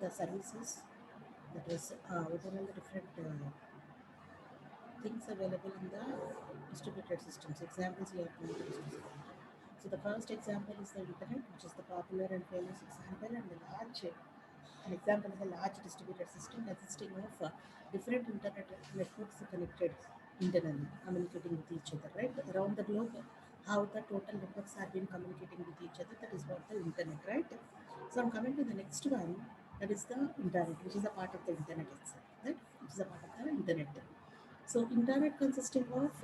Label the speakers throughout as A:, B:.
A: the services, that is what are all the different things available in the distributed systems. Examples we are going to discuss about. So the first example is the internet, which is the popular and famous example, and the large an example is a large distributed system consisting of different internet networks connected internally, communicating with each other, right? Around the globe, how the total networks are been communicating with each other, that is what the internet, right? So I'm coming to the next one, that is the internet, which is a part of the internet itself, right? Which is a part of the internet. So internet consisting of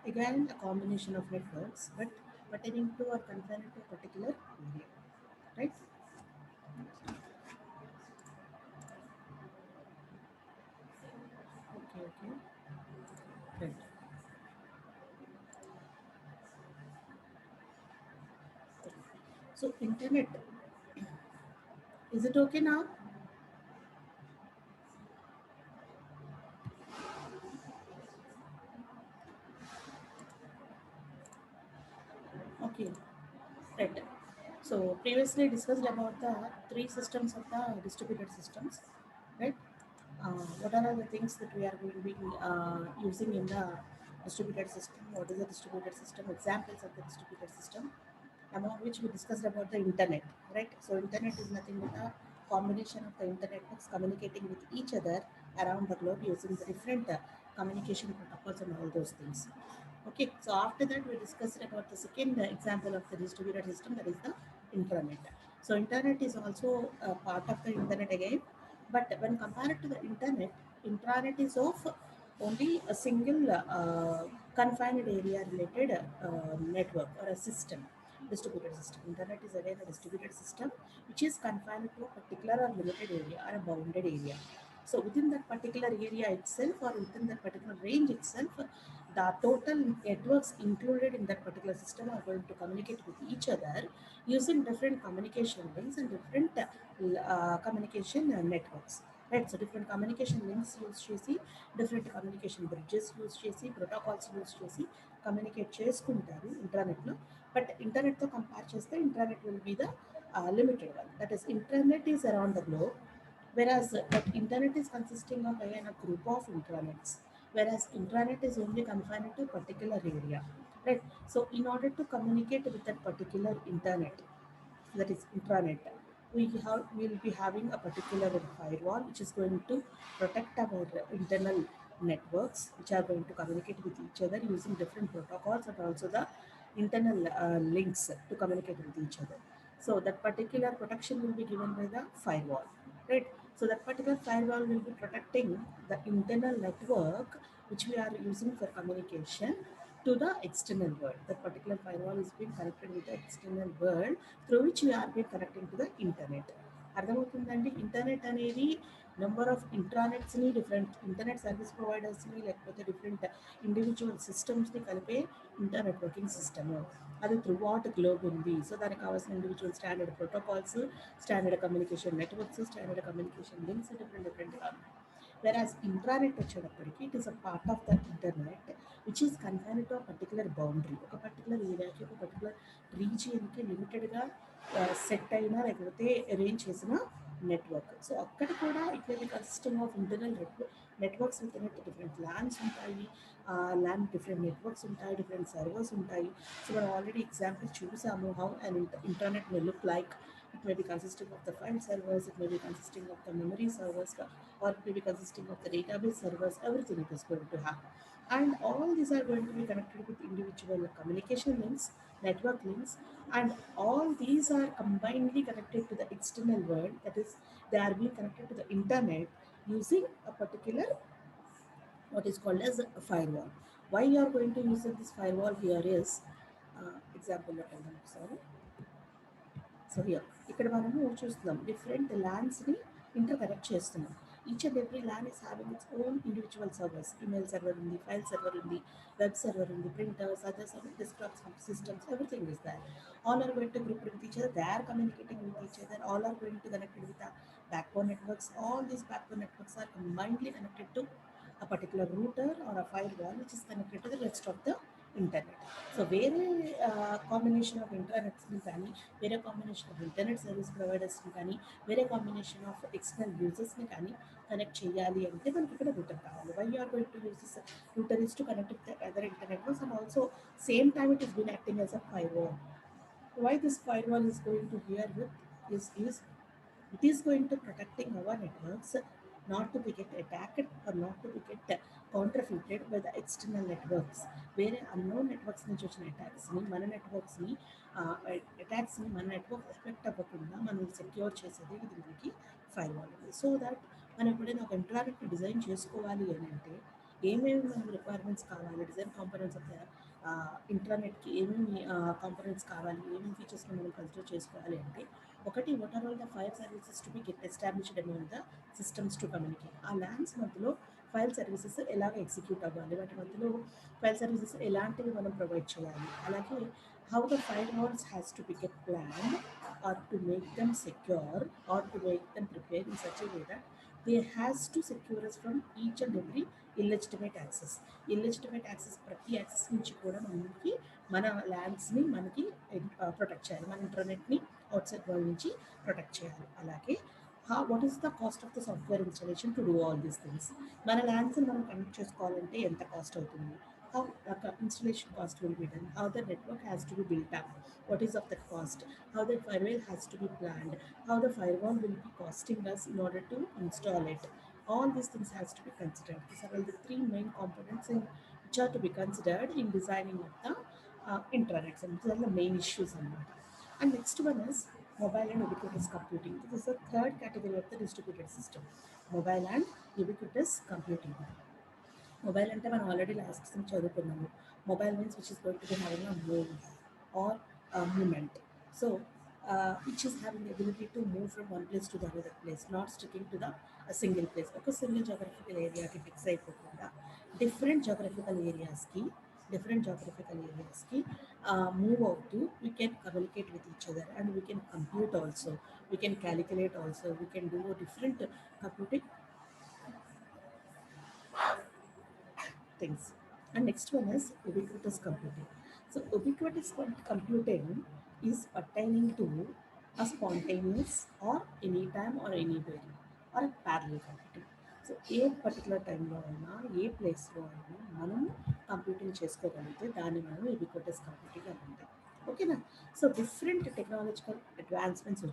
A: again a combination of networks, but pertaining to or confined to a particular area, right? Okay, okay, right. So internet, is it okay now? Okay, right. So previously discussed about the three systems of the distributed systems, right? What are the things that we are going to be using in the distributed system? What is the distributed system? Examples of the distributed system, among which we discussed about the internet, right? So internet is nothing but a combination of the internet networks communicating with each other around the globe using the different communication protocols and all those things. Okay, so after that we discussed about the second example of the distributed system, that is the intranet. So internet is also a part of the internet again, but when compared to the internet, intranet is of only a single confined area related network or a system, distributed system. Internet is again a distributed system which is confined to a particular or limited area or a bounded area. So within that particular area itself or within that particular range itself, the total networks included in that particular system are going to communicate with each other using different communication links and different communication networks. Right, so different communication links use చేసి different communication bridges use చేసి protocols use చేసి communicate చేసుకుంటారు ఇంటర్నెట్లో. But ఇంటర్నెట్తో compare చేస్తే internet will be the limited one. That is, internet is around the globe, whereas that internet is consisting of again a group of intranets, whereas intranet is only confined to a particular area, right? So in order to communicate with that particular internet, that is intranet, we'll be having a particular firewall which is going to protect our internal networks, which are going to communicate with each other using different protocols and also the internal links to communicate with each other. So that particular protection will be given by the firewall, right? So that particular firewall will be protecting the internal network which we are using for communication to the external world. That particular firewall is being connected with the external world through which we are being connecting to the internet. అర్థమవుతుందండి? Internet అనేది number of ఇంట్రానెట్స్ని, different internet service ప్రొవైడర్స్ని, లేకపోతే different individual సిస్టమ్స్ని కలిపే inter networking system. అది throughout globe ఉంది. So దానికి కావాల్సిన individual standard protocols, standard communication networks, standard communication links different డిఫరెంట్గా. Whereas intranet వచ్చేటప్పటికి it is a part of the internet which is confined to a particular boundary, ఒక particular ఏరియాకి, ఒక particular రీజియన్కి లిమిటెడ్గా set అయిన లేకపోతే అరేంజ్ చేసిన నెట్వర్క్. సో అక్కడ కూడా it may be consisting of internal networks with in it. Different lance ఉంటాయి, ల్యాన్ డిఫరెంట్ నెట్వర్క్స్ ఉంటాయి, డిఫరెంట్ సర్వర్స్ ఉంటాయి. సో మనం ఆల్రెడీ ఎగ్జాంపుల్ చూసాము how and internet may look like. It may be consisting of the file servers, it may be consisting of the memory servers, or it may be consisting of the database servers, everything it is going to have. And all these are going to be connected with individual communication links, network links, and all these are combinedly connected to the external world. That is, they are being connected to the internet using a particular what is called as a firewall. Why you are going to use this firewall here is example లో వెళ్దాం ఒకసారి. So here ఇక్కడ మనము చూస్తున్నాం different ల్యాన్స్ని interconnect చేస్తున్నాం. Each and every LAN is having its own individual servers. Email server ఉంది, file server ఉంది, వెబ్ సర్వర్ ఉంది, printers, others, desktop systems, everything is there. All are going to group with each other. They are communicating with each other. All are going to connect with the backbone networks. All these backbone networks are combinedly connected to a particular router or a firewall which is connected to the rest of the internet. So వేరే combination of ఇంటర్నెట్స్ని కానీ, వేరే combination of internet service ప్రొవైడర్స్ని కానీ, వేరే combination of external యూజర్స్ని కానీ connect చేయాలి అంటే మనకి ఇక్కడ రూటర్ కావాలి. Why are going to use this router is to connect with other internet nodes and also same time it is been acting as a firewall. Why this firewall is going to here with is it is going to protecting our networks not to be get attacked or not to be get counterfeited by the external networks. వేరే unknown networks నుంచి వచ్చిన అటాక్స్ని మన నెట్వర్క్స్ని అటాక్స్ని మన network effect అవ్వకుండా మనం secure చేసేది ఇది మనకి ఫైర్ వాల్ ఉంది. సో దట్ మనం ఎప్పుడైనా ఒక ఇంటర్నెట్ని డిజైన్ చేసుకోవాలి అని అంటే ఏమేమి మనం రిక్వైర్మెంట్స్ కావాలి, డిజైన్ కాంపోనెంట్స్ ఆఫ్ ఇంటర్నెట్కి ఏమేమి కాంపోనెంట్స్ కావాలి, ఏమేమి ఫీచర్స్ని మనం కన్సిడర్ చేసుకోవాలి అంటే ఒకటి, what are all the file services to be get established amount the systems to communicate. ఆ ల్యాన్స్ మధ్యలో ఫైల్ సర్వీసెస్ ఎలాగ ఎగ్జిక్యూట్ అవ్వాలి, వాటి మధ్యలో ఫైల్ సర్వీసెస్ ఎలాంటివి మనం ప్రొవైడ్ చేయాలి, అలాగే how the file walls has to be get plan or to make them secure or to make them prepare in such a way that they has to secure us from each and every illegitimate access. Illegitimate access ప్రతి access నుంచి కూడా మనకి మన ల్యాండ్స్ని మనకి protect చేయాలి, మన ఇంటర్నెట్ని అవుట్ సైడ్ వరల్డ్ నుంచి ప్రొటెక్ట్ చేయాలి. అలాగే what is the cost of the software installation to do all these things. మన ల్యాండ్స్ని మనం కనెక్ట్ చేసుకోవాలంటే ఎంత కాస్ట్ అవుతుంది, how installation cost will be done, how the network has to be built up, what is of the cost, how the firewall has to be planned, how the firewall will be costing us in order to install it. All these things has to be considered. These are all the three main components which are to be considered in designing of the intranets, and these are the main issues. And next one is mobile and ubiquitous computing. This is the third category of the distributed system, mobile and ubiquitous computing. Mobile అంటే మనం already last time చదువుకున్నాము. Mobile means which is going to be having a move or moment. So which is having ability to move from one place to the other place, not sticking to the single place. ఒక single geographical ఏరియాకి fix అయిపోకుండా different geographical ఏరియాస్కి move అవుతూ we can communicate with each other and we can compute also, we can calculate also, we can do different computing things. And next one is ubiquitous computing. So ubiquitous computing is pertaining to a spontaneous or anytime or anywhere or a parallel computing. So A particular టైంలో అయినా ఏ ప్లేస్లో అయినా మనం computing చేసుకోగలిగితే దాన్ని మనం యుబిక్విటస్ computing అని అంటాం. ఓకేనా. సో డిఫరెంట్ టెక్నాలజికల్ అడ్వాన్స్మెంట్స్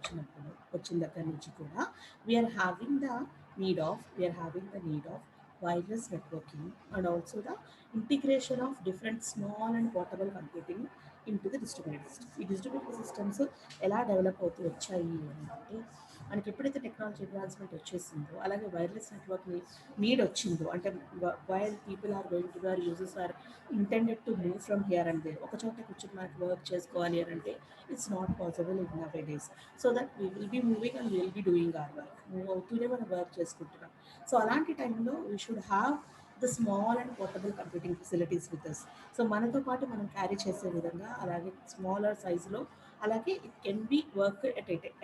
A: వచ్చిన దగ్గర నుంచి కూడా we're having the need of wireless networking and also the integration of different small and portable computing into the distributed systems. ఈ distributed systems ఎలా డెవలప్ అవుతూ వచ్చాయి అంటే మనకి ఎప్పుడైతే టెక్నాలజీ అడ్వాన్స్మెంట్ వచ్చేసిందో అలాగే వైర్లెస్ నెట్వర్క్ని నీడ్ వచ్చిందో, అంటే while people are going to or users are intended to move from here and there, ఒక చోట కూర్చొని మనకి వర్క్ చేసుకోవాలి అని అంటే it's not possible in nowadays. So that we will be moving and will be doing our work, move అవుతూనే మనం work చేసుకుంటున్నాం. సో అలాంటి టైంలో we should have the small and portable computing facilities with us. So మనతో పాటు మనం carry చేసే విధంగా, అలాగే స్మాలర్ సైజులో, అలాగే it can be work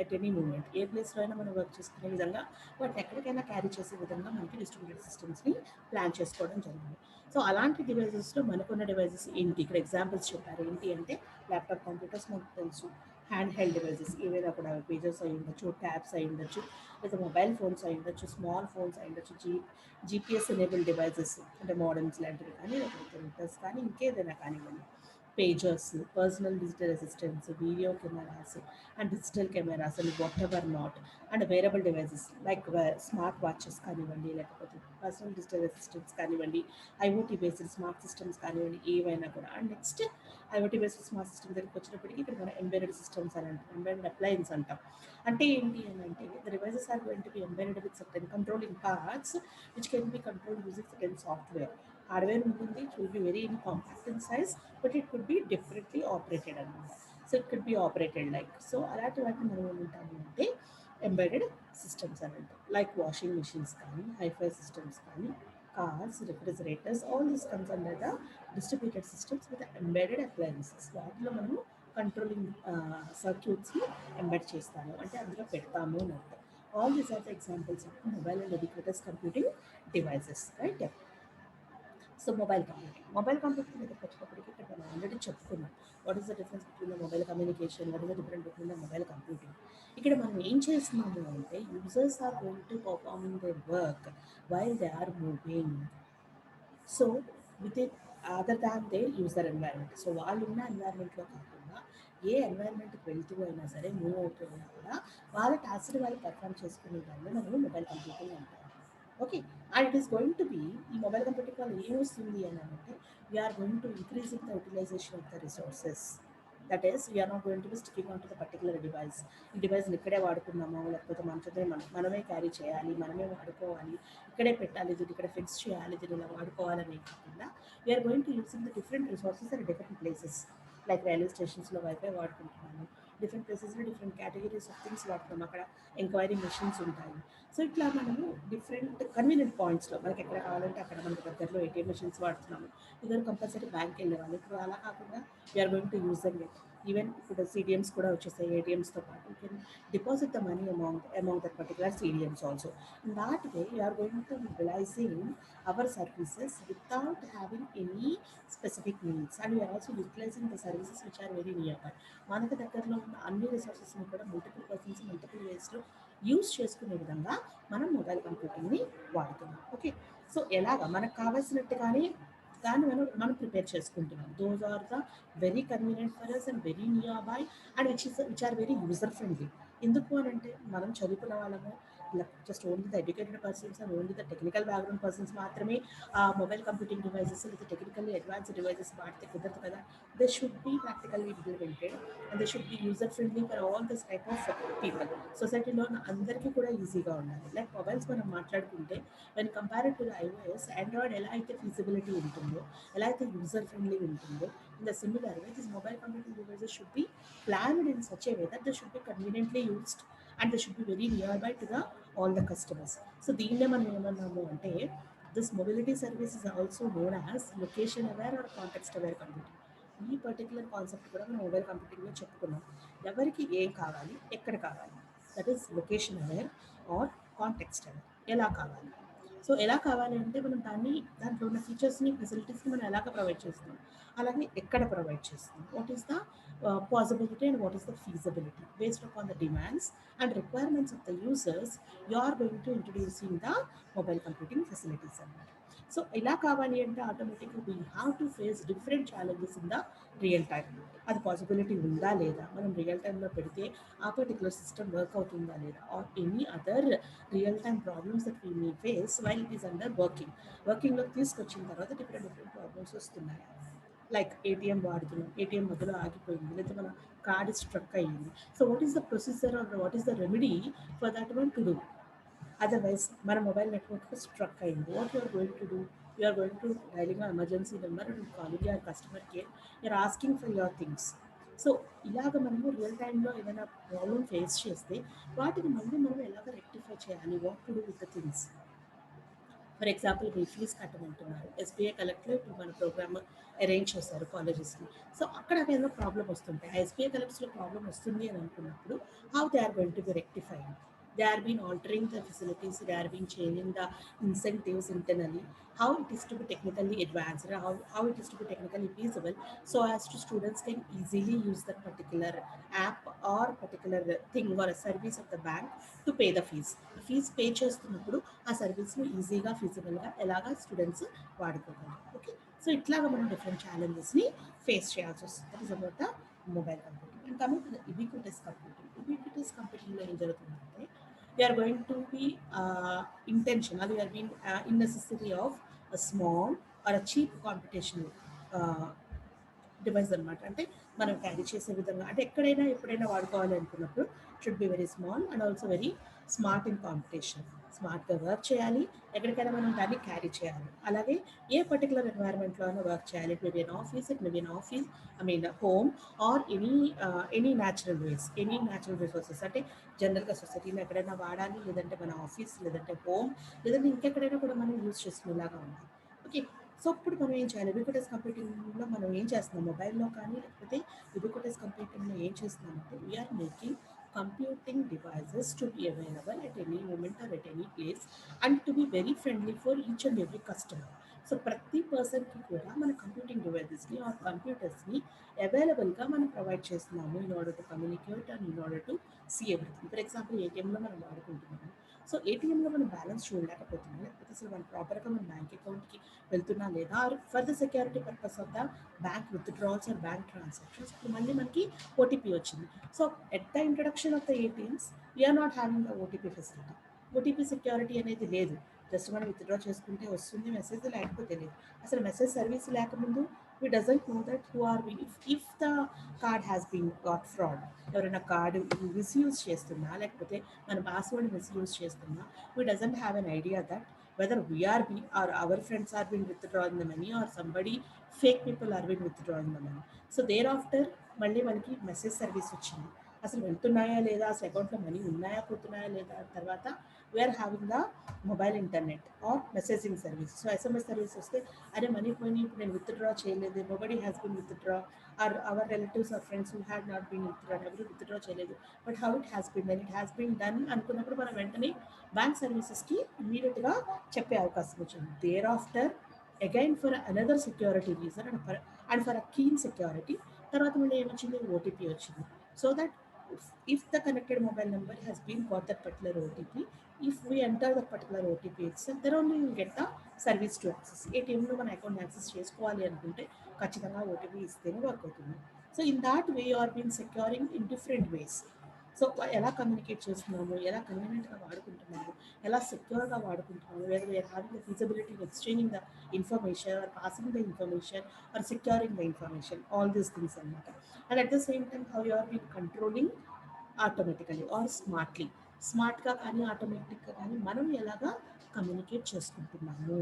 A: at any moment, ఏ ప్లేస్లో అయినా మనం వర్క్ చేసుకునే విధంగా వాటిని ఎక్కడికైనా క్యారీ చేసే విధంగా మనకి డిస్ట్రిబ్యూటెడ్ సిస్టమ్స్ని ప్లాన్ చేసుకోవడం జరిగింది. సో అలాంటి డివైజెస్లో మనకున్న డివైజెస్ ఏంటి, ఇక్కడ ఎగ్జాంపుల్స్ చెప్పారు. ఏంటి అంటే ల్యాప్టాప్ కంప్యూటర్స్ మనకు తెలుసు, హ్యాండ్ హెల్డ్ డివైజెస్ ఏవైనా కూడా పేజెస్ అయి ఉండొచ్చు, ట్యాబ్స్ అయి ఉండొచ్చు, లేదా మొబైల్ ఫోన్స్ అయి ఉండొచ్చు, స్మాల్ ఫోన్స్ అయి ఉండొచ్చు, జీపీఎస్ ఎనేబుల్ డివైజెస్ అంటే మోడమ్స్ లాంటివి కానీ, లేకపోతే రూటర్స్ కానీ, ఇంకేదైనా కానివ్వండి, pagers, personal digital assistants, video cameras and digital cameras and whatever not, and wearable devices like smart watches కానివ్వండి, లేకపోతే పర్సనల్ డిజిటల్ అసిస్టెంట్స్ కానివ్వండి, ఐఓటీ బేస్డ్ స్మార్ట్ సిస్టమ్స్ కానివ్వండి, ఏవైనా కూడా. And next IoT based smart system దగ్గరికి వచ్చినప్పటికీ ఇక్కడ మనం ఎంబెడెడ్ సిస్టమ్స్ అని అంటాం, ఎంబెడెడ్ అప్లయన్స్ అంటాం. అంటే ఏంటి అని అంటే the devices are going to be embedded with certain controlling parts which can be control using certain software. Hardware ఉంటుంది, it will be very in compact in size, but it could be differently operated అనమాట. So it could be operated like, so అలాంటి వాటిని మనం ఏమంటాము అంటే embedded systems అని అంటాం. Like washing machines కానీ, హైఫై సిస్టమ్స్ కానీ, cars, refrigerators, all this comes under the distributed systems with embedded appliances. వాటిలో మనము కంట్రోలింగ్ సర్క్యూట్స్ని ఎంబెడ్ చేస్తాము, అంటే అందులో పెడతాము అని అర్థం. All these are the examples of mobile and ubiquitous computing devices, right. So mobile computing దగ్గరికి వచ్చినప్పటికీ ఇక్కడ మనం ఆల్రెడీ చెప్పుకున్నాం what is the difference between the mobile communication, what is the difference between the mobile computing. ఇక్కడ మనం ఏం చేస్తున్నాము అంటే users are going to performing their work while they are moving. So within other than the user environment. So వాళ్ళు ఉన్న ఎన్వైరన్మెంట్లో కాకుండా ఏ ఎన్వైరన్మెంట్కి వెళ్తూ అయినా సరే, మూవ్ అవుతూ అయినా కూడా వాళ్ళ టాస్క్ని వాళ్ళు పర్ఫామ్ చేసుకునే దాన్ని మనము మొబైల్ కంప్యూటింగ్ అంటాం. Okay, and it is going to be ఈ మొబైల్ కంప్యూటింగ్ వల్ల ఏం వస్తుంది అని అంటే we're going to increasing the utilization of the resources. That is we're not going to be sticking on to the particular device. ఈ డివైస్ని ఇక్కడే వాడుకున్నామో, లేకపోతే మనమే క్యారీ చేయాలి, మనమే వాడుకోవాలి, ఇక్కడే పెట్టాలి, దీన్ని ఇక్కడ ఫిక్స్ చేయాలి, దీన్ని ఇలా వాడుకోవాలని కాకుండా we are going to using the different resources and different places. Like railway స్టేషన్స్లో వైఫై వాడుకుంటున్నాము, డిఫరెంట్ ప్లేసెస్లో డిఫరెంట్ కేటగిరీస్ ఆఫ్ థింగ్స్ వాడుతున్నాము, అక్కడ ఎంక్వైరీ మెషిన్స్ ఉంటాయి. సో ఇట్లా మనము డిఫరెంట్ కన్వీనియంట్ పాయింట్స్లో మనకి ఎక్కడ కావాలంటే అక్కడ మనకి దగ్గరలో ఏటీఎం మెషిన్స్ వాడుతున్నాము. ఇద్దరు కంపల్సరీ బ్యాంక్కి వెళ్ళేవాళ్ళు, ఇప్పుడు అలా కాకుండా we are going to use them it. Even ఇప్పుడు సిడిఎమ్స్ కూడా వచ్చేసాయి, ఏటీఎమ్స్తో పాటు you can deposit the money amount that particular CDMs also. In that way you are going to utilising our services without having any specific needs, and you are also utilising the services which are very near by. మనకు దగ్గరలో ఉన్న అన్ని రిసోర్సెస్ని కూడా multiple persons multiple వేస్లో use చేసుకునే విధంగా మనం మొబైల్ కంప్యూటింగ్ని వాడుతున్నాం. ఓకే, సో ఎలాగా మనకు కావాల్సినట్టుగానే దాన్ని మనం ప్రిపేర్ చేసుకుంటున్నాం. Those are the very convenient for us and very near by and which are very user friendly. ఎందుకు అని అంటే మనం చదువుకున్న వాళ్ళము, just only the educated persons and only the technical background persons మాత్రమే ఆ మొబైల్ కంప్యూటింగ్ డివైజెస్ లేదా technically advanced devices వాడితే కుదరదు కదా. They should be practically implemented and they should be user friendly for all this type of people. సొసైటీలో అందరికీ కూడా ఈజీగా ఉండాలి. లైక్ మొబైల్స్ మనం మాట్లాడుకుంటే when compared to the iOS, Android ఎలా అయితే ఫీజిబిలిటీ ఉంటుందో, ఎలా అయితే యూజర్ ఫ్రెండ్లీ ఉంటుందో, in the similar way this mobile computing devices should be planned in such a way that they should be conveniently used and they should be very nearby to the all the customers. So దీన్నే మనం ఏమన్నాము అంటే this mobility service is also known as location aware or context aware computing. ఈ particular concept కూడా మనం mobile కంప్యూటింగ్లో చెప్పుకున్నాం. ఎవరికి ఏం కావాలి, ఎక్కడ కావాలి, that is location aware or context aware. ఎలా కావాలి, సో ఎలా కావాలి అంటే మనం దాంట్లో ఉన్న ఫీచర్స్ని, ఫెసిలిటీస్ని మనం ఎలాగ ప్రొవైడ్ చేస్తున్నాం, అలాగే ఎక్కడ ప్రొవైడ్ చేస్తున్నాం, what is the possibility and what is the feasibility based upon the demands and requirements of the users. You are going to introducing the mobile computing facilities అన్నమాట. సో ఇలా కావాలి అంటే ఆటోమేటిక్గా we have to face different challenges in the real time. అది possibility ఉందా లేదా, మనం real టైంలో పెడితే ఆ పర్టికులర్ సిస్టమ్ వర్క్ అవుతుందా లేదా, or any other real time problems that we may face while it is under వర్కింగ్లోకి తీసుకొచ్చిన తర్వాత డిఫరెంట్ ప్రాబ్లమ్స్ వస్తున్నాయి. లైక్ ఏటీఎం వాడుతున్నాం, ఏటీఎం మధ్యలో ఆగిపోయింది, లేదా మన కార్డ్ స్ట్రక్ అయ్యింది. So what is the procedure or what is the remedy for that one to do? Otherwise మన మొబైల్ నెట్వర్క్ స్ట్రక్ అయింది, what you are going to do? You are going to dialling emergency number and calling your customer care, you're asking for your things. So ఇలాగ మనము real టైంలో ఏదైనా problem face చేస్తే వాటిని మళ్ళీ మనం ఎలాగ రెక్టిఫై చేయాలి, what to do with the things. For example మీరు ఫీజ్ కట్టమంటున్నారు, ఎస్బీఐ కలెక్ట్లో ఇప్పుడు మన ప్రోగ్రామ్ అరేంజ్ చేశారు కాలేజెస్కి. సో అక్కడ ఏదైనా ప్రాబ్లమ్ వస్తుంటే ఆ ఎస్బీఐ కలెక్ట్స్లో ప్రాబ్లమ్ వస్తుంది అని అనుకున్నప్పుడు how they are going to be rectified? They are being altering the facilities, they are being changing the incentives internally, how it is to be technically advanced, how it is to be technically feasible, so as to students can easily use that particular app or particular thing or a service of the bank to pay the fees. Fees pay చేస్తున్నప్పుడు ఆ సర్వీస్ను ఈజీగా ఫీజిబుల్గా ఎలాగా students వాడుకోగలరు. Okay, so ఇట్లాగా మనం different ఛాలెంజెస్ని face చేయాల్సి వస్తుంది. That is about the mobile computing. And coming to the ubiquitous computing. Ubiquitous కంప్యూటింగ్లో ఏం జరుగుతుందంటే we are going to be intentional, we are being in necessity of a small or a cheap computational device అనమాట. అంటే మనం carry చేసే విధంగా, అంటే ఎక్కడైనా ఎప్పుడైనా వాడుకోవాలి అనుకున్నప్పుడు should be very small and also very smart in competition. స్మార్ట్గా వర్క్ చేయాలి, ఎక్కడికైనా మనం దాన్ని క్యారీ చేయాలి. అలాగే ఏ పర్టికులర్ ఎన్వైరన్మెంట్లో అయినా వర్క్ చేయాలి. It may be an office, it may be an office, I mean home, or any natural ways, any natural resources. అంటే జనరల్గా సొసైటీలో ఎక్కడైనా వాడాలి, లేదంటే మన ఆఫీస్, లేదంటే హోమ్, లేదంటే ఇంకెక్కడైనా కూడా మనం యూజ్ చేసుకునేలాగా ఉండాలి. ఓకే, సో ఇప్పుడు మనం ఏం చేయాలి? యుబిక్విటస్ కంప్యూటింగ్లో మనం ఏం చేస్తున్నాం, మొబైల్లో కానీ లేకపోతే యుబిక్విటస్ కంప్యూటింగ్లో ఏం చేస్తున్నామంటే we're making computing devices to be available at any moment or at any place and to be very friendly for each and every customer. So ప్రతి పర్సన్కి కూడా మన కంప్యూటింగ్ డివైజెస్ని ఆర్ కంప్యూటర్స్ని అవైలబుల్గా మనం ప్రొవైడ్ చేస్తున్నాము in order to communicate and in order to see everything. For example ఏటీఎంలో మనం వాడుకుంటున్నాము. So ఏటీఎంలో మనం బ్యాలెన్స్ చూడలేకపోతున్నాం, లేకపోతే అసలు మనం ప్రాపర్గా మన బ్యాంక్ అకౌంట్కి వెళ్తున్నా లేదా for the security purpose of the bank withdrawals or bank transactions ఇప్పుడు మళ్ళీ మనకి ఓటీపీ వచ్చింది. So at the introduction of the ATMs we're not having the OTP facility. OTP security అనేది లేదు. జస్ట్ మనం విత్డ్రా చేసుకుంటే వస్తుంది మెసేజ్, లేకపోతే లేదు. అసలు మెసేజ్ సర్వీస్ లేకముందు we doesn't know that who are we if the card has been got fraud, ఎవరైనా కార్డు మిస్యూజ్ చేస్తున్నా లేకపోతే మన పాస్వర్డ్ మిస్యూజ్ చేస్తున్నా we doesn't have an idea that whether we are being or our friends are being withdrawing the money or somebody fake people are being withdrawing the money. So thereafter మళ్ళీ మనకి message service వచ్చింది, అసలు వెళ్తున్నాయా లేదా, అసలు అకౌంట్లో money ఉన్నాయా పోతున్నాయా లేదా. తర్వాత we're having the mobile internet or messaging service. So SMS service వస్తే అరే మనీ పోయినాయి ఇప్పుడు నేను విత్డ్రా చేయలేదు, nobody has been withdraw or our relatives or friends who had not been withdraw, ఎవరు విత్డ్రా చేయలేదు, but how it has been, then it has been done అనుకున్నప్పుడు మనం వెంటనే బ్యాంక్ సర్వీసెస్కి ఇమీడియట్గా చెప్పే అవకాశం వచ్చింది. Thereafter again for another security reason and for a keen security తర్వాత మళ్ళీ ఏమొచ్చింది, ఓటీపీ వచ్చింది. So that if the connected mobile number has been got that particular OTP, if we enter that particular OTP itself, then only you will get the service to access. ATMలో మన account access చేసుకోవాలి అనుకుంటే ఖచ్చితంగా OTP ఇస్తేనే work అవుతుంది. So in that way you are been securing in different ways. So ఎలా communicate చేస్తున్నాము, ఎలా కన్వీనియంట్గా వాడుకుంటున్నాము, ఎలా సెక్యూర్గా వాడుకుంటున్నాము, whether we are having the feasibility in exchanging the information or passing the information or securing the information, all these things అనమాట. And at the same time how you are been controlling automatically or smartly, స్మార్ట్గా కానీ ఆటోమేటిక్గా కానీ మనం ఎలాగా communicate చేసుకుంటున్నాము.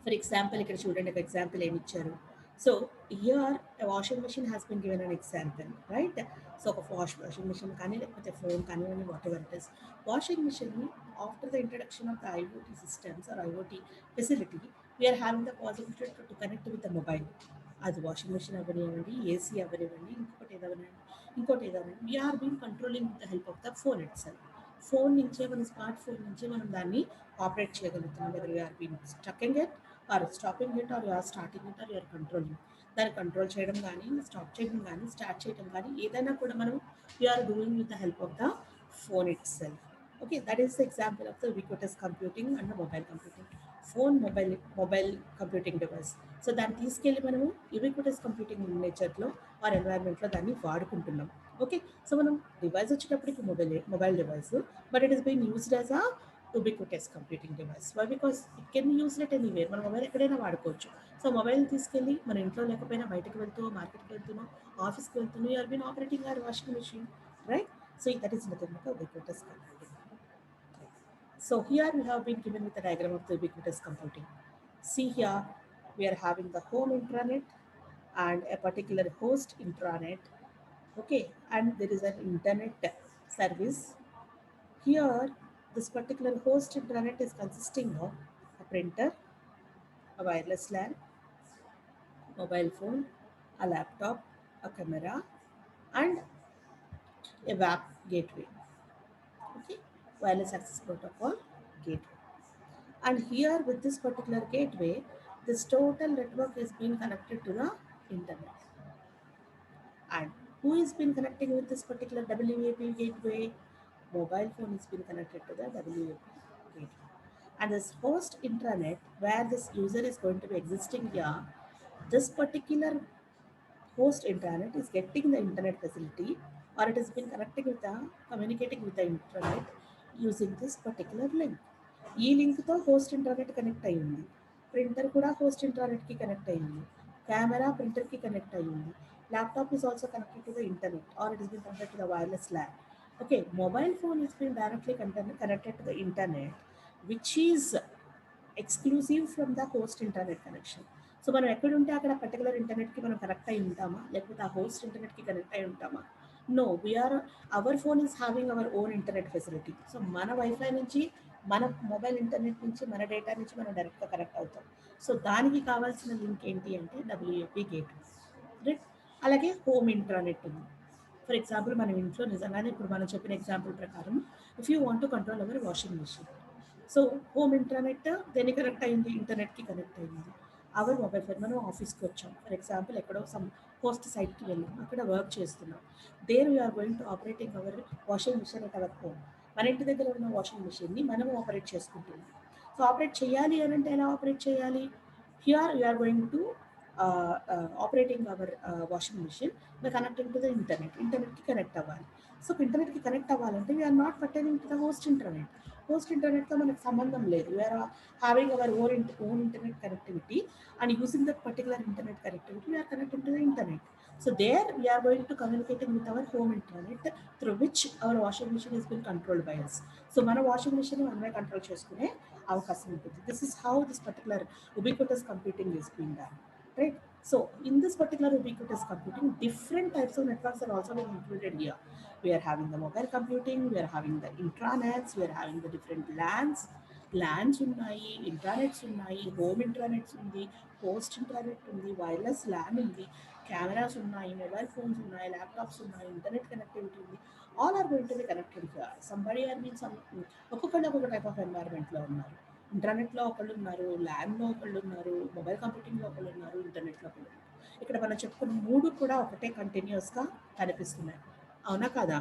A: For example ఇక్కడ చూడండి, ఒక ఎగ్జాంపుల్ ఏమి ఇచ్చారు. So here washing machine has been given an example, right. So ఒక వాషింగ్ మెషిన్ కానీ లేకపోతే ఫోన్ కానివ్వండి, whatever it is, washing మెషిన్ని after the introduction of the IoT systems or IoT facility we are having the possibility to connect with the mobile. అది washing machine అవ్వనివ్వండి, AC అవ్వనివ్వండి, ఇంకోటి ఏదైనా we are been controlling with the help of the phone itself. Phone నుంచే మన smart phone నుంచే మనం దాన్ని ఆపరేట్ చేయగలుగుతున్నాం. Whether we are been stucking it or stopping it or you are starting it or you are controlling. దాన్ని కంట్రోల్ చేయడం కానీ, stop చేయడం కానీ, స్టార్ట్ చేయడం కానీ ఏదైనా కూడా మనం we're doing with the help of the phone itself. Okay, that is the example of the ubiquitous computing and mobile computing. Phone mobile computing device. So దాన్ని తీసుకెళ్ళి మనము యుబిక్విటస్ కంప్యూటింగ్ నేచర్లో ఆర్ ఎన్వైర్న్మెంట్లో దాన్ని వాడుకుంటున్నాం. ఓకే, సో మనం device వచ్చేటప్పటికి mobile device, but it is been used as a ubiquitous computing device. Why? Because it can be used at anywhere. మన మొబైల్ ఎక్కడైనా వాడుకోవచ్చు. సో మొబైల్ తీసుకెళ్ళి మన ఇంట్లో లేకపోయినా బయటకు వెళ్తూ, మార్కెట్కి వెళ్తున్నాం, ఆఫీస్కి వెళ్తున్నాం, you are been operating or washing machine, right. So that is nothing but ubiquitous computing. So here we have been given with a diagram of the ubiquitous computing. See here, we are having the home intranet and a particular host intranet. Okay, and there is an internet service. Here, this particular host intranet is consisting of a printer, a wireless LAN, mobile phone, a laptop, a camera, and a WAP gateway. Okay, wireless access protocol gateway. And here with this particular gateway, this total network is being connected to the internet. And who is been connecting with this particular WAP gateway? Mobile phone is been connected to the WAP gateway. And this host intranet where this user is going to be existing here, this particular host intranet is getting the internet facility, or it has been communicating with the internet using this particular link. ఈ లింక్తో host internet connect అయ్యింది, printer కూడా host ఇంటర్నెట్కి connect అయ్యింది, camera ప్రింటర్కి connect అయ్యింది, laptop is also connected to the internet or it is been connected to the wireless LAN. Okay, mobile phone is been directly connected to the internet which is exclusive from the host internet connection. So మనం ఎక్కడుంటే అక్కడ particular ఇంటర్నెట్కి మనం connect అయి ఉంటామా, లేకపోతే ఆ host ఇంటర్నెట్కి connect అయి ఉంటామా? No, our phone is having our own internet facility. So మన వైఫై నుంచి, మన మొబైల్ ఇంటర్నెట్ నుంచి, మన డేటా నుంచి మనం డైరెక్ట్గా కనెక్ట్ అవుతాం. సో దానికి కావాల్సిన లింక్ ఏంటి అంటే WAP గేట్వే, రైట్. అలాగే హోమ్ ఇంటర్నెట్ ఉంది. ఫర్ ఎగ్జాంపుల్ మనం ఇంట్లో నిజంగానే ఇప్పుడు మనం చెప్పిన ఎగ్జాంపుల్ ప్రకారం if you want to control our washing machine, so home internet దేనికి కనెక్ట్ అయింది, ఇంటర్నెట్కి కనెక్ట్ అయింది. అవర్ మొబైల్ ఫోన్, మనం ఆఫీస్కి వచ్చాం ఫర్ ఎగ్జాంపుల్, ఎక్కడో సమ్ పోస్ట్ సైట్కి వెళ్ళాం, అక్కడ వర్క్ చేస్తున్నాం. There we're going to operating our washing machine at our home. మన ఇంటి దగ్గర ఉన్న వాషింగ్ మిషన్ని మనం ఆపరేట్ చేసుకుంటున్నాం. సో ఆపరేట్ చేయాలి అని అంటే ఎలా ఆపరేట్ చేయాలి? Here we are going to operating our washing machine by connecting to the internet. ఇంటర్నెట్కి కనెక్ట్ అవ్వాలి. సో ఇంటర్నెట్కి కనెక్ట్ అవ్వాలంటే we are not pertaining to the host internet. Host ఇంటర్నెట్తో మనకు సంబంధం లేదు. We are having our own internet connectivity, and using that particular internet connectivity we are connecting to the internet. So there we are going to communicating with our home internet, through which our washing machine has been controlled by us. So మన washing machine మనమే control చేసుకునే అవకాశం ఉంటుంది. This is how this particular ubiquitous computing is being done, right? So in this particular ubiquitous computing, different types of networks are also being included here. We are having the mobile computing, we are having the intranets, we are having the different LANs ఉన్నాయి, intranets ఉన్నాయి, home intranets ఉంది, post intranet ఉంది, wireless LAN ఉంది, cameras ఉన్నాయి, mobile phones ఉన్నాయి, laptops ఉన్నాయి, internet connectivity ఉంది. All are going to be connected here. Somebody or means ఒక్కొక్కళ్ళు ఒక్కొక్క టైప్ ఆఫ్ ఎన్వైర్న్మెంట్లో ఉన్నారు. ఇంటర్నెట్లో ఒకళ్ళు ఉన్నారు, ల్యాన్లో ఒకళ్ళు ఉన్నారు, మొబైల్ కంప్యూటింగ్లో ఒకళ్ళు ఉన్నారు, ఇంటర్నెట్లో ఒకళ్ళు ఉన్నారు. ఇక్కడ మనం చెప్పుకున్న మూడు కూడా ఒకటే కంటిన్యూస్గా కనిపిస్తున్నాయి, అవునా కదా?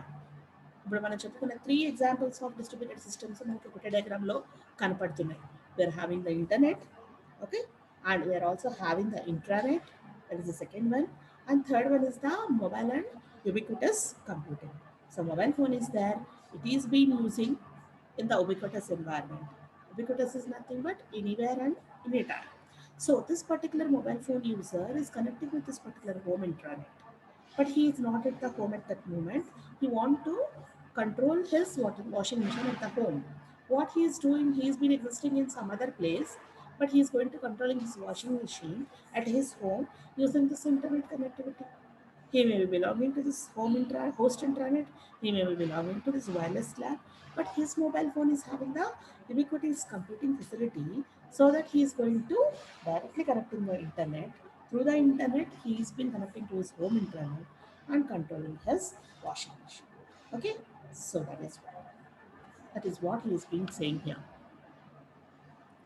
A: ఇప్పుడు మనం చెప్పుకున్న 3 ఎగ్జాంపుల్స్ ఆఫ్ డిస్ట్రిబ్యూటెడ్ సిస్టమ్స్ మనకి ఒకటే డయాగ్రామ్లో కనపడుతున్నాయి. We're having the internet, okay, and we're also having the intranet, that is the second one, and third one is the mobile and ubiquitous computing. So mobile phone is there, it is being using in the ubiquitous environment. Ubiquitous is nothing but anywhere and anytime. So this particular mobile phone user is connecting with this particular home intranet, but he is not at the home at that moment. He want to control his washing machine at the home. What he is doing, he has been existing in some other place, but he is going to controlling his washing machine at his home using this internet connectivity. He may be belonging to this host intranet, he may be belonging to this wireless LAN, but his mobile phone is having the ubiquitous computing facility, so that he is going to directly connecting the internet. Through the internet, he has been connecting to his home intranet and controlling his washing machine. Okay, so that is what he is being saying here.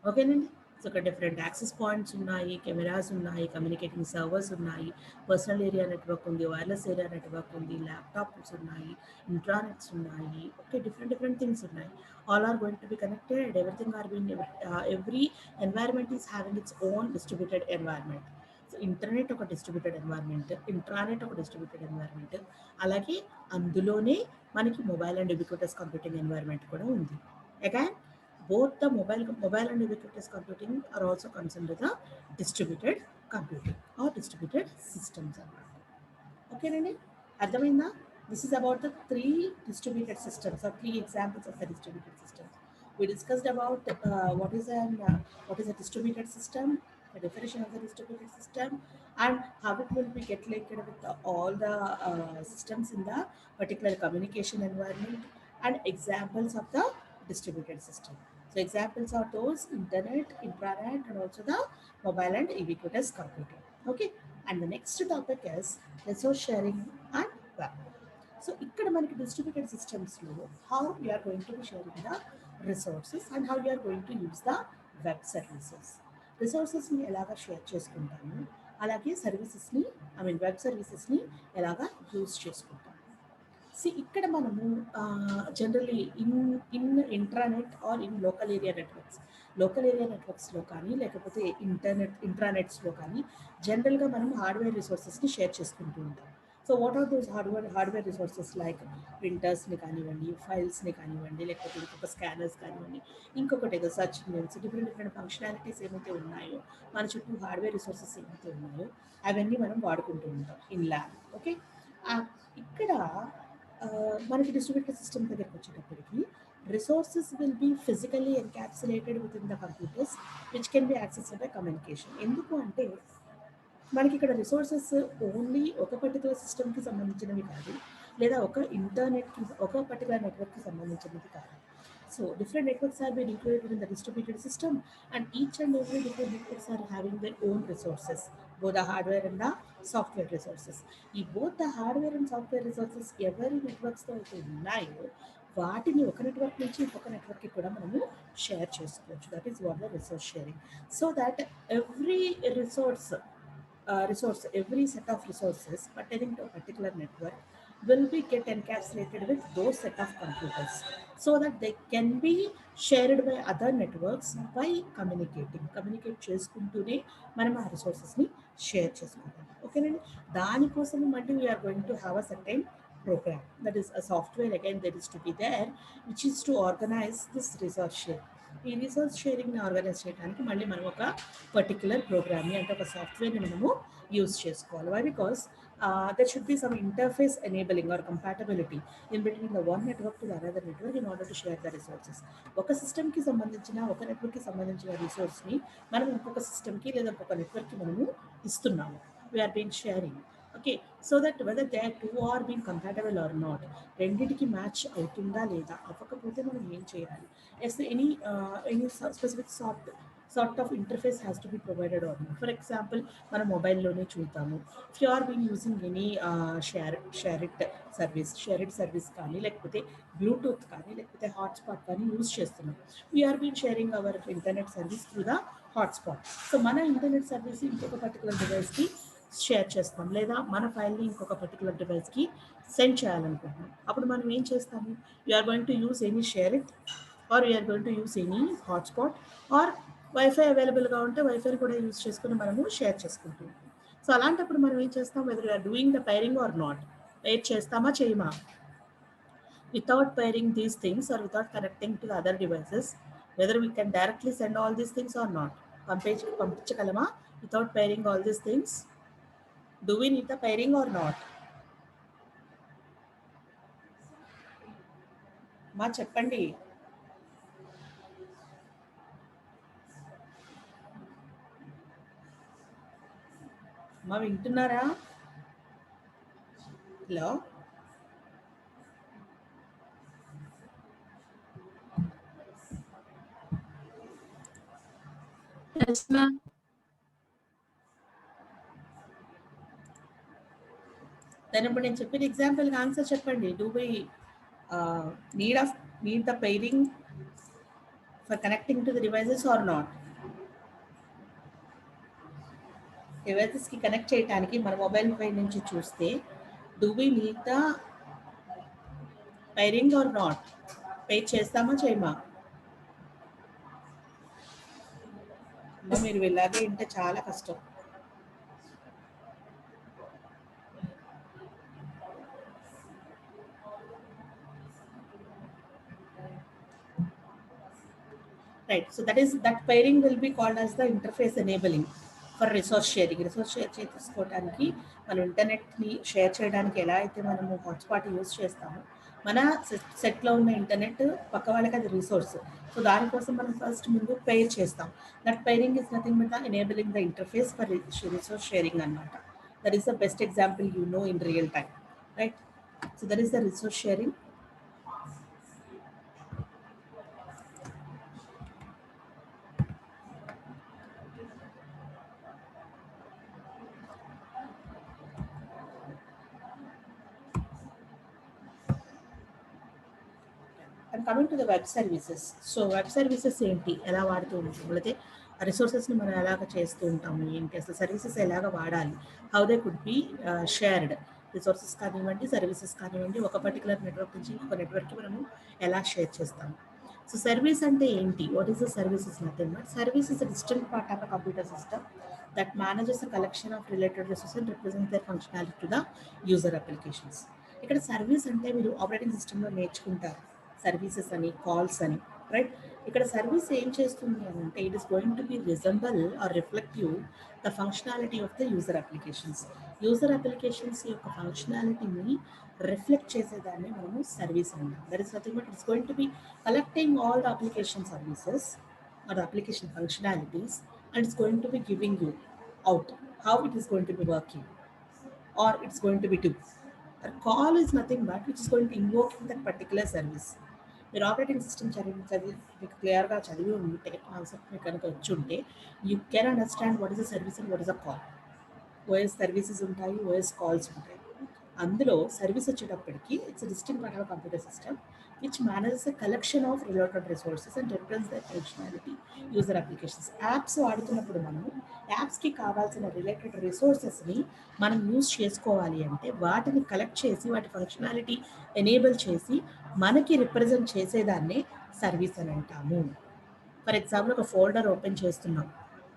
A: ఓకేనండి. So ఇక్కడ different access points ఉన్నాయి, cameras ఉన్నాయి, communicating servers ఉన్నాయి, personal area network ఉంది, wireless area network ఉంది, laptops ఉన్నాయి, intranets ఉన్నాయి, okay, different things ఉన్నాయి. All are going to be connected, everything are being every environment is having its own distributed environment. So internet ఒక distributed environment, intranet ఒక distributed environment, అలాగే అందులోనే మనకి mobile and ubiquitous computing environment కూడా ఉంది. Again both the mobile and ubiquitous computing are also considered the distributed computing or distributed systems. Okay, Nani? Ardhamainda? This is about the 3 distributed systems or 3 examples of the distributed systems. We discussed about what is a distributed system, the definition of the distributed system, and how it will be get linked with all the systems in the particular communication environment, and examples of the distributed system. So examples are those internet, intranet, and also the mobile and ubiquitous computing. Okay, and the next topic is resource sharing and web. So ఇక్కడ మనకి distributed systems లో how we are going to be sharing the resources and how we are going to use the web services. Resources ని ఎలాగా share చేసుకుంటాము, అలాగే సర్వీసెస్ని web సర్వీసెస్ని ఎలాగా use చేసుకుంటాము. ఇక్కడ మనము generally in intranet or in local area నెట్వర్క్స్లో కానీ లేకపోతే ఇంట్రానెట్స్లో కానీ జనరల్గా మనం హార్డ్వేర్ రిసోర్సెస్ని షేర్ చేసుకుంటూ ఉంటాం. So what are those hardware resources like ప్రింటర్స్ని కానివ్వండి, ఫైల్స్ని కానివ్వండి, లేకపోతే ఇంకొక స్కానర్స్ కానివ్వండి, ఇంకొకటి ఏదో సర్చ్ ఇంజిన్స్, డిఫరెంట్ ఫంక్షనాలిటీస్ ఏమైతే ఉన్నాయో, మన చుట్టూ హార్డ్వేర్ రిసోర్సెస్ ఏమైతే ఉన్నాయో అవన్నీ మనం వాడుకుంటూ ఉంటాం ఇన్ ల్యాబ్. ఓకే, ఇక్కడ మనకి డిస్ట్రిబ్యూటెడ్ సిస్టమ్ దగ్గరికి వచ్చేటప్పటికి resources will be physically encapsulated within the computers which can be accessed by communication. ఎందుకు అంటే మనకి ఇక్కడ రిసోర్సెస్ ఓన్లీ ఒక పర్టికులర్ సిస్టమ్కి సంబంధించినవి కాదు, లేదా ఒక ఇంటర్నెట్కి ఒక పర్టికులర్ నెట్వర్క్కి సంబంధించినవి కాదు. So different networks are being included in the distributed system, and each and every different networks are having their own resources, both the hardware and the software resources. Both the hardware and software resources every networks తో అయితే ఉన్నాయో వాటిని ఒక network నుంచి ఇంకొక నెట్వర్క్కి కూడా మనము share చేసుకోవచ్చు. That is what the resource sharing. So that every resource every set of resources pertaining to a particular network will be get encapsulated with those set of computers so that they can be shared by other networks by communicate చేసుకుంటూనే మనం ఆ రిసోర్సెస్ని share చేసుకుంటాం. ఓకేనండి. దానికోసం మళ్ళీ we're going to have a certain program, that is a software again that is to be there, which is to organize this resource share. ఈ resource షేరింగ్ని organise చేయడానికి మళ్ళీ మనం ఒక పర్టికులర్ ప్రోగ్రామ్ని అంటే ఒక సాఫ్ట్వేర్ని మనము యూజ్ చేసుకోవాలి. Why because there should be some interface enabling or compatibility in between the one network to the another network in order to share the resources. ఒక సిస్టమ్కి సంబంధించిన ఒక నెట్వర్క్కి సంబంధించిన రిసోర్స్ని మనం ఇంకొక సిస్టమ్కి లేదా ఇంకొక నెట్వర్క్కి మనము ఇస్తున్నాము. We are being sharing. Okay, so that whether they two are been compatible or not, రెండింటికి మ్యాచ్ అవుతుందా లేదా, అవ్వకపోతే మనం ఏం చేయాలి, as any specific sort of interface has to be provided or not. For example మనం మొబైల్లోనే చూద్దాము, if you are been using any shared service కానీ లేకపోతే బ్లూటూత్ కానీ లేకపోతే హాట్స్పాట్ కానీ యూజ్ చేస్తున్నాం, we are been sharing our internet service through the hotspot. So మన ఇంటర్నెట్ సర్వీస్ ఇంకొక పర్టికులర్ డివైస్కి షేర్ చేస్తాం లేదా మన ఫైల్ని ఇంకొక పర్టికులర్ డివైస్కి సెండ్ చేయాలనుకుంటున్నాం. అప్పుడు మనం ఏం చేస్తాము, you're going to use any SHAREit or you're going to use any hotspot or wifi అవైలబుల్గా ఉంటే వైఫైని కూడా యూస్ చేసుకుని మనము షేర్ చేసుకుంటాం. సో అలాంటప్పుడు మనం ఏం చేస్తాం, whether you are doing the pairing or not, pair చేస్తామా చేయమా, without pairing these things or without connecting to the other devices, whether we can directly send all these things or not. పంపించగలమా without pairing all these things? Do we need the pairing or not? మా చెప్పండి. Ma'am వింటున్నారా? Hello,
B: Yes, ma'am.
A: దాని ఇప్పుడు నేను చెప్పిన ఎగ్జాంపుల్కి answer చెప్పండి. Do we need the pairing for connecting to the devices or not? డివైసెస్కి కనెక్ట్ చేయడానికి మన మొబైల్ పై నుంచి చూస్తే do we need the pairing or not? Pair చేస్తామా చేయమా? మీరు ఇలాగే ఉంటే చాలా కష్టం. Right, so that pairing will be called as the interface enabling for resource sharing. Resource share చేసుకోవడానికి మనం ఇంటర్నెట్ని షేర్ చేయడానికి ఎలా అయితే మనము హాట్స్పాట్ యూజ్ చేస్తామో మన సెట్లో ఉన్న ఇంటర్నెట్ పక్క వాళ్ళకి అది రిసోర్స్. సో దానికోసం మనం ఫస్ట్ ముందు పేర్ చేస్తాం. That pairing is nothing but the enabling the interface for resource sharing అనమాట. That is the best example you know in real time, right? So that is the resource sharing. And coming to the web services. So web services ఏంటి, ఎలా వాడుతూ ఉంటాం, లేకపోతే ఆ రిసోర్సెస్ని మనం ఎలాగ చేస్తూ ఉంటాము, ఏంటి అసలు సర్వీసెస్ ఎలాగ వాడాలి, how they could be shared. Resources కానివ్వండి, సర్వీసెస్ కానివ్వండి, ఒక పర్టికులర్ నెట్వర్క్ నుంచి ఇంకొక నెట్వర్క్కి మనము ఎలా షేర్ చేస్తాము. సో సర్వీస్ అంటే ఏంటి, what is the service? Is nothing but service is a distinct part of a computer system that manages a collection of related resources and represents their functionality to the user applications. ఇక్కడ service అంటే మీరు operating సిస్టంలో నేర్చుకుంటారు services అని, calls అని, right? ఇక్కడ service ఏం చేస్తుంది అని అంటే it is going to be resemble or reflective the functionality of the user applications. User applications యొక్క ఫంక్షనాలిటీని రిఫ్లెక్ట్ చేసేదాన్ని మనము సర్వీస్ అన్నాం. That is nothing but it's going to be collecting all the application services or the application functionalities and it's going to be giving you out how it is going to be working or it's going to be do. A call is nothing but which is going to invoke that particular service. మీరు operating system మీకు క్లియర్గా చదివి ఉంటే concept మీకు కనుక వచ్చి ఉంటే you can understand what is a service and what is a call. OS services ఉంటాయి, ఓఎస్ కాల్స్ ఉంటాయి. అందులో సర్వీస్ వచ్చేటప్పటికి it's distinct part of computer system which manages a collection of related resources and represents the functionality user applications. Apps వాడుతున్నప్పుడు మనము యాప్స్కి కావాల్సిన related రిసోర్సెస్ని మనం use చేసుకోవాలి అంటే వాటిని కలెక్ట్ చేసి వాటి ఫంక్షనాలిటీ ఎనేబుల్ చేసి మనకి రిప్రజెంట్ చేసేదాన్ని సర్వీస్ అని అంటాము. ఫర్ ఎగ్జాంపుల్ ఒక ఫోల్డర్ ఓపెన్ చేస్తున్నాం.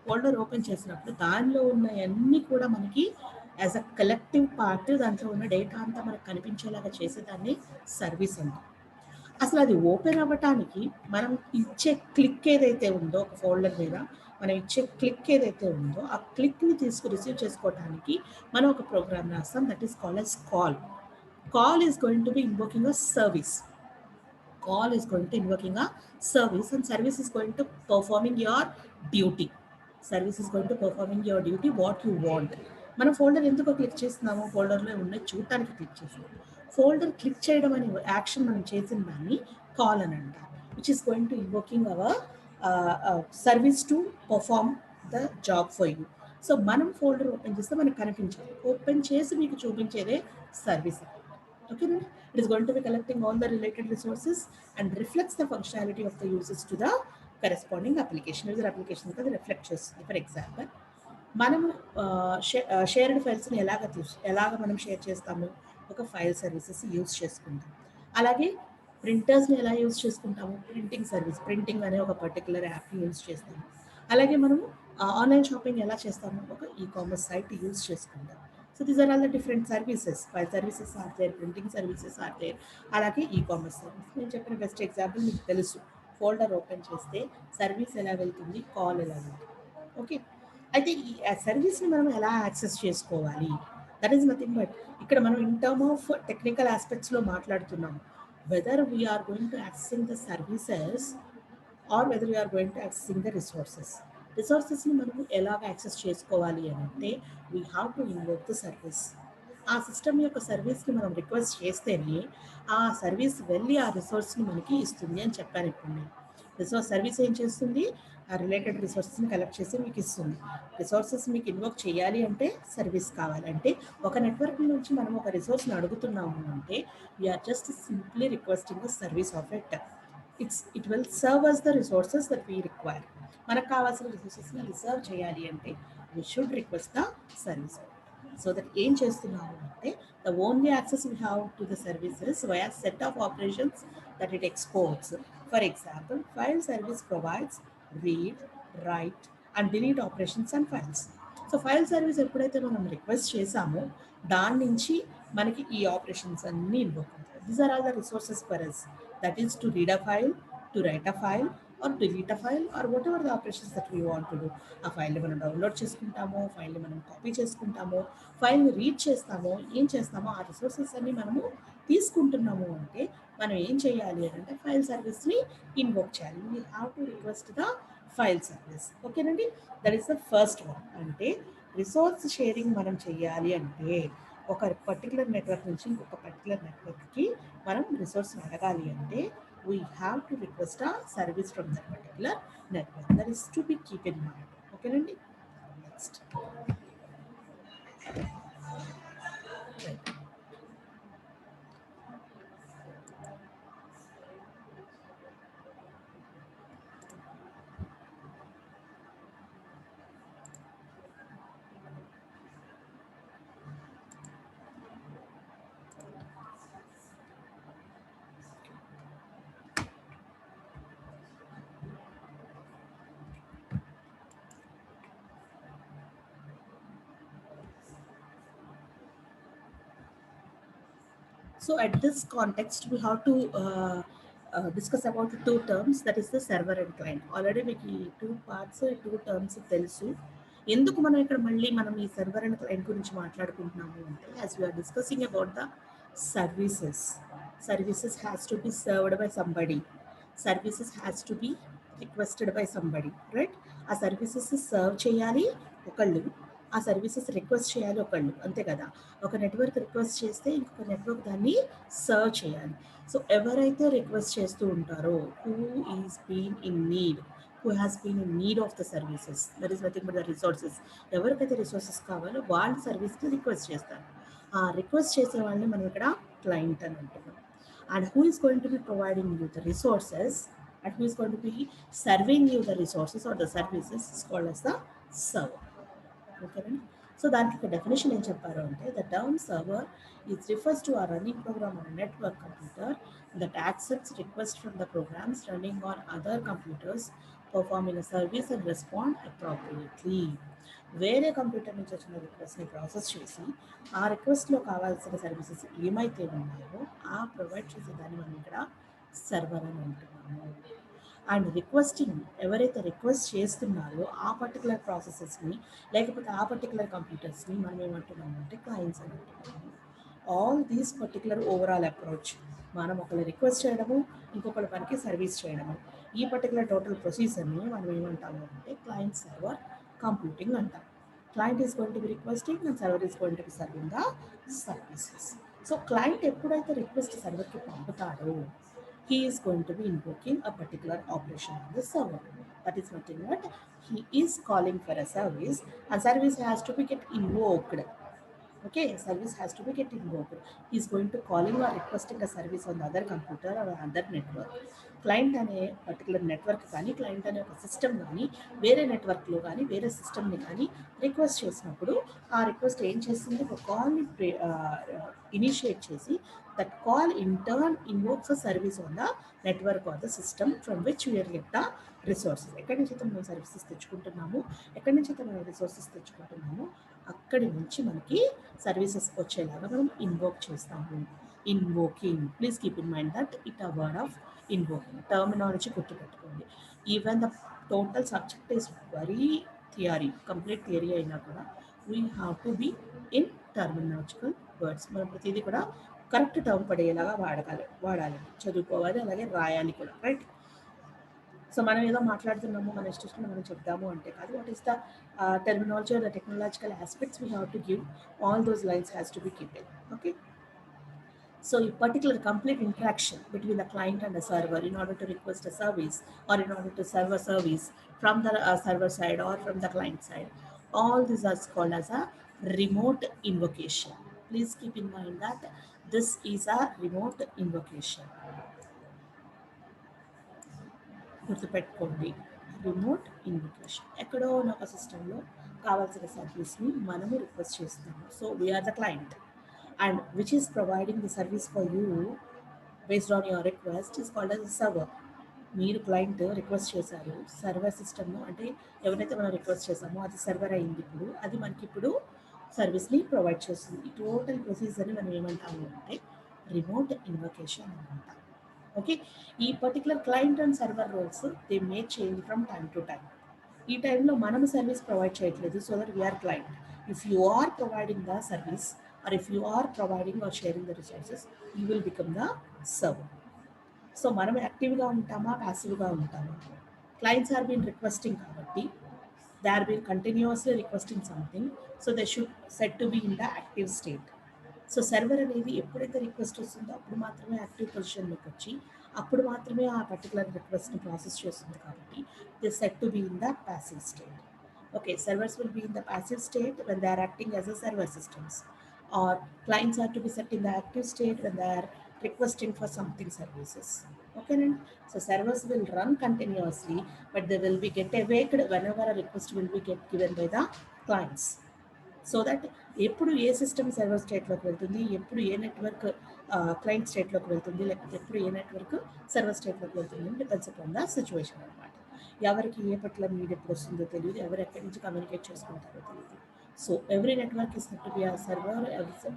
A: ఫోల్డర్ ఓపెన్ చేసినప్పుడు దానిలో ఉన్న అన్నీ కూడా మనకి యాజ్ అ కలెక్టివ్ పార్ట్ దాంట్లో ఉన్న డేటా అంతా మనకు కనిపించేలాగా చేసేదాన్ని సర్వీస్ అంటాం. అసలు అది ఓపెన్ అవ్వటానికి మనం ఇచ్చే క్లిక్ ఏదైతే ఉందో ఒక ఫోల్డర్ మీద మనం ఇచ్చే క్లిక్ ఏదైతే ఉందో ఆ క్లిక్ని రిసీవ్ చేసుకోవడానికి మనం ఒక ప్రోగ్రామ్ రాస్తాం. That is called as call. Call is going to be invoking a service. Call is going to invoking a service, and service is going to performing your duty. Service is going to performing your duty what you want. మనం folder ఎందుకు click చేస్తున్నాము? ఫోల్డర్లో ఉన్న చూడటానికి click చేస్తున్నాము. Folder click చేయడం అనే action మనం చేసిన దాన్ని కాల్ అని అంటాం, which is going to invoking our service to perform the job for you. So మనం ఫోల్డర్ ఓపెన్ చేస్తే మనకు కనిపించాలి, ఓపెన్ చేసి మీకు చూపించేదే service. Okay, it is going to be collecting all the related resources and reflects the functionality of the users to the corresponding application. User application that reflect చేస్తుంది. For example మనము shared ఫైల్స్ని ఎలాగ మనం share చేస్తాము? ఒక file services use చేసుకుంటాం. అలాగే ప్రింటర్స్ని ఎలా use చేసుకుంటాము? ప్రింటింగ్ సర్వీస్, ప్రింటింగ్ అనే ఒక పర్టికులర్ యాప్ని యూజ్ చేస్తాము. అలాగే మనము ఆన్లైన్ షాపింగ్ ఎలా చేస్తాము? ఒక ఈ-కామర్స్ సైట్ యూజ్ చేసుకుంటాం. So these are all the different services. File services are there, printing services are there, అలాగే ఈ-కామర్స్ సర్వీస్. నేను చెప్పిన బెస్ట్ ఎగ్జాంపుల్ మీకు తెలుసు. ఫోల్డర్ ఓపెన్ చేస్తే సర్వీస్ ఎలా వెళ్తుంది, కాల్ ఎలా వెళ్తుంది. ఓకే, అయితే ఈ సర్వీస్ని మనం ఎలా యాక్సెస్ చేసుకోవాలి? దట్ ఈస్ నథింగ్ బట్ ఇక్కడ మనం ఇన్ టర్మ్ ఆఫ్ టెక్నికల్ ఆస్పెక్ట్స్లో మాట్లాడుతున్నాము. Whether we are going to accessing the services or whether we are going to accessing the resources. రిసోర్సెస్ని మనము ఎలాగ యాక్సెస్ చేసుకోవాలి అని అంటే we have to invoke the service. ఆ సిస్టమ్ యొక్క సర్వీస్ని మనం రిక్వెస్ట్ చేస్తేనే ఆ సర్వీస్ వెళ్ళి ఆ రిసోర్స్ని మనకి ఇస్తుంది అని చెప్పాను ఇప్పుడు నేను. రిసోర్స్ సర్వీస్ ఏం చేస్తుంది? ఆ రిలేటెడ్ రిసోర్సెస్ని కలెక్ట్ చేసి మీకు ఇస్తుంది. రిసోర్సెస్ మీకు ఇన్వోక్ చేయాలి అంటే సర్వీస్ కావాలంటే ఒక నెట్వర్క్ నుంచి మనం ఒక రిసోర్స్ని అడుగుతున్నాము అంటే we're just simply requesting the service of it. It will serve us the resources that we require. మనకు కావాల్సిన రిసోర్సెస్ని రిసర్వ్ చేయాలి అంటే we should request the service. So that ఏం చేస్తున్నాము అంటే the only access we have to the services via set of operations that it exports. For example file service provides read, write and delete operations and files. So file service ఎప్పుడైతే మనం request చేసామో దాని నుంచి మనకి ఈ operations అన్నీ invoke అవుతాయి. These are all the resources for us. That is to read a file, to write a file or delete a file or whatever the operations that we want to do. ఆ ఫైల్ని మనం download చేసుకుంటాము, ఫైల్ని మనం copy చేసుకుంటాము, ఫైల్ని read చేస్తాము, ఏం చేస్తామో ఆ రిసోర్సెస్ అన్ని మనము తీసుకుంటున్నాము అంటే మనం ఏం చేయాలి అంటే ఫైల్ సర్వీస్ని ఇన్వోక్ చేయాలి. We have to request the file service. ఓకేనండి, that is the first one. అంటే రిసోర్స్ షేరింగ్ మనం చేయాలి అంటే ఒక పర్టికులర్ నెట్వర్క్ నుంచి ఇంకొక పర్టికులర్ నెట్వర్క్కి మనం రిసోర్స్ని అడగాలి అంటే వీ హ్యావ్ టు రిక్వెస్ట్ ఆ service from that particular network. That is to be keep in mind. ఓకేనండి, next. So at this context, we have to discuss about the two terms, that is the server and client. Already మీకు ఈ two parts, two terms తెలుసు. ఎందుకు మనం ఇక్కడ మళ్ళీ మనం ఈ సర్వర్ అండ్ క్లయింట్ గురించి మాట్లాడుకుంటున్నాము అంటే as we're discussing about the services. Services has to be served by somebody, services has to be requested by somebody, right? ఆ సర్వీసెస్ సర్వ్ చేయాలి ఒకళ్ళు, ఆ సర్వీసెస్ రిక్వెస్ట్ చేయాలి ఒకళ్ళు, అంతే కదా. ఒక నెట్వర్క్ రిక్వెస్ట్ చేస్తే ఇంకొక నెట్వర్క్ దాన్ని సర్వ్ చేయాలి. సో ఎవరైతే రిక్వెస్ట్ చేస్తూ ఉంటారో who is been in need, who has been in need of the services, that is nothing but the resources. ఎవరికైతే రిసోర్సెస్ కావాలో వాళ్ళ సర్వీస్ని రిక్వెస్ట్ చేస్తారు. ఆ రిక్వెస్ట్ చేసే వాళ్ళని మనం ఇక్కడ క్లయింట్ అని అంటున్నాం. And who is going to be providing you the resources and who is going to be serving you the resources or the services is called as the server. ఓకేనండి. So దానికి ఒక definition ఏం చెప్పారు అంటే the term server is refers to a running program on network computer that accepts requests from the programs running on other computers, performing a service and respond appropriately. వేరే computer నుంచి వచ్చిన రిక్వెస్ట్ని process చేసి ఆ రిక్వెస్ట్లో కావాల్సిన services ఏమైతే ఉన్నాయో ఆ provide చేసేదాన్ని మనం ఇక్కడ సర్వర్ అని అంటున్నాము. అండ్ రిక్వెస్టింగ్ ఎవరైతే రిక్వెస్ట్ చేస్తున్నారో ఆ పర్టికులర్ ప్రాసెసెస్ని లేకపోతే ఆ పర్టికులర్ కంప్యూటర్స్ని మనం ఏమంటున్నాము అంటే క్లయింట్స్ అని అంటున్నాము. All these particular overall approach మనం ఒకళ్ళు రిక్వెస్ట్ చేయడము ఇంకొకళ్ళ పనికి సర్వీస్ చేయడము ఈ పర్టికులర్ టోటల్ ప్రొసీజర్ని మనం ఏమంటాము అంటే క్లయింట్ సర్వర్ కంప్యూటింగ్ అంటాం. Client is going to B requesting and server is going to be serving the services. So client ఎప్పుడైతే request సర్వర్కి పంపుతాడో he is going to be invoking a particular operation on the server. That is nothing but he is calling for a service and service has to be get invoked. Okay, service has to be get invoked. He is going to calling or requesting a service on the other computer or other network. Client అనే particular network కానీ client అనే ఒక system కానీ వేరే నెట్వర్క్లో కానీ వేరే సిస్టమ్ని కానీ రిక్వెస్ట్ చేసినప్పుడు ఆ రిక్వెస్ట్ ఏం చేస్తుంది ఒక కాల్ని ఇనిషియేట్ చేసి that call in turn invokes a service on the network or the system from which we are get the resources. ఎక్కడి నుంచి అయితే మనం సర్వీసెస్ తెచ్చుకుంటున్నాము ఎక్కడి నుంచి అయితే మనం రిసోర్సెస్ తెచ్చుకుంటున్నామో అక్కడి నుంచి మనకి సర్వీసెస్ వచ్చేలాగా మనం ఇన్వోక్ చేస్తాము. Invoking, please keep in mind that it a word of invoking. Terminology గుర్తుపెట్టుకోండి. Even the total subject is very theory, complete theory అయినా కూడా we have to be in terminological words. మనం ప్రతిదీ కూడా కరెక్ట్ టర్మ్ పడేలాగా వాడాలి, చదువుకోవాలి, అలాగే రాయాలి కూడా, రైట్? సో మనం ఏదో మాట్లాడుతున్నాము మన ఇష్టం మనం చెప్దాము అంటే కాదు. What is the terminology or the technological aspects we have to give, all those lines has to be given. Okay, so a particular complete interaction between the client and the server in order to request a service or in order to serve a service from the server side or from the client side, all these are called as a remote invocation. Please keep in mind that this is a remote invocation. గుర్తుపెట్టుకోండి, remote invitation. ఎక్కడో ఉన్న ఒక సిస్టంలో కావాల్సిన సర్వీస్ని మనము request చేస్తున్నాము. So we are the client and which is providing the service for you based on your request is called as server. మీరు క్లయింట్ రిక్వెస్ట్ చేశారు, సర్వర్ సిస్టమ్ను అంటే ఎవరైతే మనం రిక్వెస్ట్ చేసామో అది సర్వర్ అయింది. ఇప్పుడు అది మనకి ఇప్పుడు సర్వీస్ని ప్రొవైడ్ చేస్తుంది. ఈ టోటల్ ప్రొసీజర్ని మనం ఏమంటాము అంటే రిమోట్ ఇన్వకేషన్ అని అంటాం. ఓకే, ఈ particular client and server roles they may change from time to time. ఈ టైంలో మనం సర్వీస్ ప్రొవైడ్ చేయట్లేదు, so that we are client. If you are providing the service or if you are providing or sharing the resources you will become the server. So మనం యాక్టివ్గా ఉంటామా ప్యాసివ్గా ఉంటామా? Clients are been requesting కాబట్టి they are been continuously requesting something, so they should set to be in the active state. So server అనేది ఎప్పుడైతే request వస్తుందో అప్పుడు మాత్రమే యాక్టివ్ పొజిషన్లోకి వచ్చి అప్పుడు మాత్రమే ఆ పర్టికులర్ రిక్వెస్ట్ని ప్రాసెస్ చేస్తుంది. కాబట్టి they set to be in the passive state. Okay, servers will be in the passive state when they are acting as a server systems, or clients are to be set in the active state when they are requesting for something services. Okay, then so servers will run continuously, but they will be get awaked whenever a request will be get given by the clients. So that ఎప్పుడు ఏ system server స్టేట్లోకి వెళ్తుంది, ఎప్పుడు ఏ network client స్టేట్లోకి వెళ్తుంది, లేకపోతే ఎప్పుడు ఏ network server స్టేట్లోకి వెళ్తుంది depends upon the situation అనమాట. ఎవరికి ఏ particular need ఎప్పుడు వస్తుందో తెలియదు, ఎవరు ఎక్కడి నుంచి కమ్యూనికేట్ చేసుకుంటారో తెలియదు. So every network is set to be a server,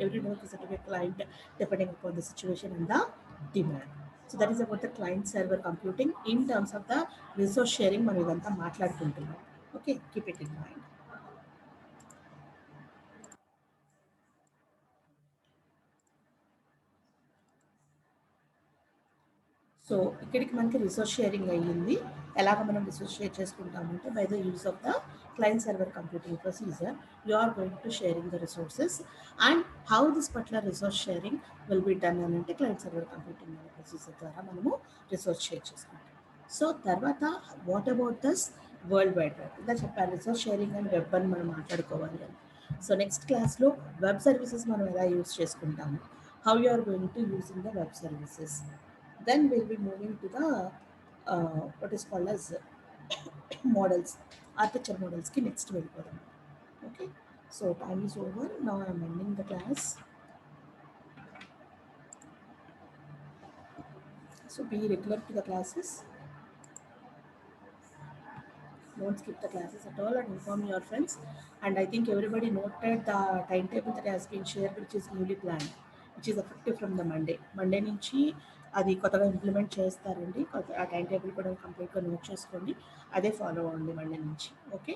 A: every network is set to be a client depending upon the situation and the demand. So that is about the client server computing in terms of the resource sharing మనం ఇదంతా మాట్లాడుకుంటున్నాం. Okay, keep it in mind. So ఇక్కడికి మనకి resource sharing అయ్యింది. ఎలాగ మనం resource share చేసుకుంటామంటే by the use of the client server computing procedure you are going to sharing the resources. And how this particular resource sharing will be done అని అంటే client server computing అనే procedure ద్వారా మనము resource share చేసుకుంటాం. So తర్వాత what about this world wide web? ఇలా చెప్పారు resource sharing and web అని మనం మాట్లాడుకోవాలి అని. సో నెక్స్ట్ క్లాస్లో వెబ్ సర్వీసెస్ మనం ఎలా యూస్ చేసుకుంటాము, how you are going to using the web services, then will be moving to the what is called as models, architecture మోడల్స్కి నెక్స్ట్ వెళ్ళిపోదాం. Okay, so time is over, now I'm ending the class. So be regular to the classes. Don't skip the classes at all and inform your friends. And I think everybody noted the timetable that has been shared, which is newly planned, which is effective from the Monday. Monday నుంచి అది కొత్తగా implement చేస్తారండి. ఆ time table కూడా కంప్లీట్గా note చేసుకోండి, అదే follow అవ్వండి మండే నుంచి. ఓకే.